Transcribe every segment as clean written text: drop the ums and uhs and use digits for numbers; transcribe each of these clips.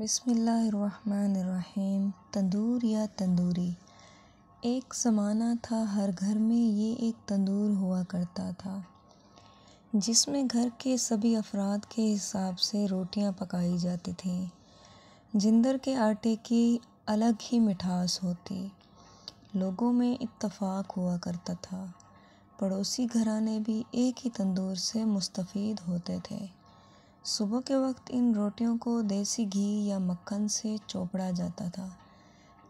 بسم اللہ الرحمن الرحیم۔ تندور یا تندوری۔ ایک زمانہ تھا، ہر گھر میں یہ ایک تندور ہوا کرتا تھا جس میں گھر کے سبھی افراد کے حساب سے روٹیاں پکائی جاتی تھیں۔ جندر کے آٹے کی الگ ہی مٹھاس ہوتی، لوگوں میں اتفاق ہوا کرتا تھا۔ پڑوسی گھرانے بھی ایک ہی تندور سے مستفید ہوتے تھے۔ صبح کے وقت ان روٹیوں کو دیسی گھی یا مکھن سے چوپڑا جاتا تھا۔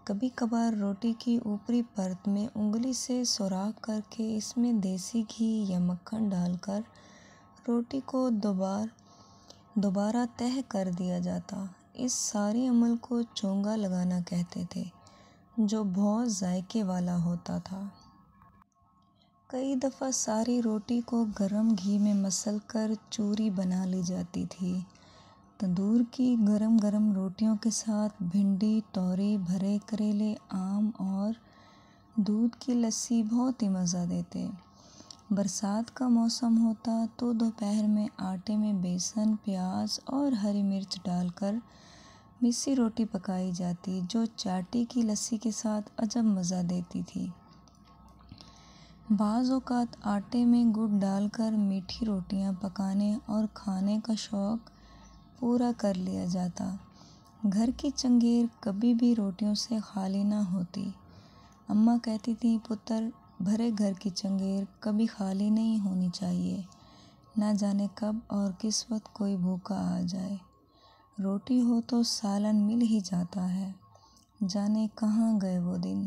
کبھی کبھار روٹی کی اوپری پرت میں انگلی سے سوراخ کر کے اس میں دیسی گھی یا مکھن ڈال کر روٹی کو دوبارہ تہہ کر دیا جاتا۔ اس سارے عمل کو چونگا لگانا کہتے تھے، جو بہت ذائقے والا ہوتا تھا۔ کئی دفعہ ساری روٹی کو گرم گھی میں مسل کر چوری بنا لی جاتی تھی۔ تندور کی گرم گرم روٹیوں کے ساتھ بھنڈی، توری، بھرے کریلے، آم اور دودھ کی لسی بہت ہی مزہ دیتے۔ برسات کا موسم ہوتا تو دوپہر میں آٹے میں بیسن، پیاز اور ہری مرچ ڈال کر مسی روٹی پکائی جاتی، جو چاٹی کی لسی کے ساتھ عجب مزہ دیتی تھی۔ بعض اوقات آٹے میں گڑ ڈال کر میٹھی روٹیاں پکانے اور کھانے کا شوق پورا کر لیا جاتا۔ گھر کی چنگیر کبھی بھی روٹیوں سے خالی نہ ہوتی۔ اماں کہتی تھیں، پتر، بھرے گھر کی چنگیر کبھی خالی نہیں ہونی چاہیے، نہ جانے کب اور کس وقت کوئی بھوکا آ جائے۔ روٹی ہو تو سالن مل ہی جاتا ہے، جانے کہاں گئے وہ دن۔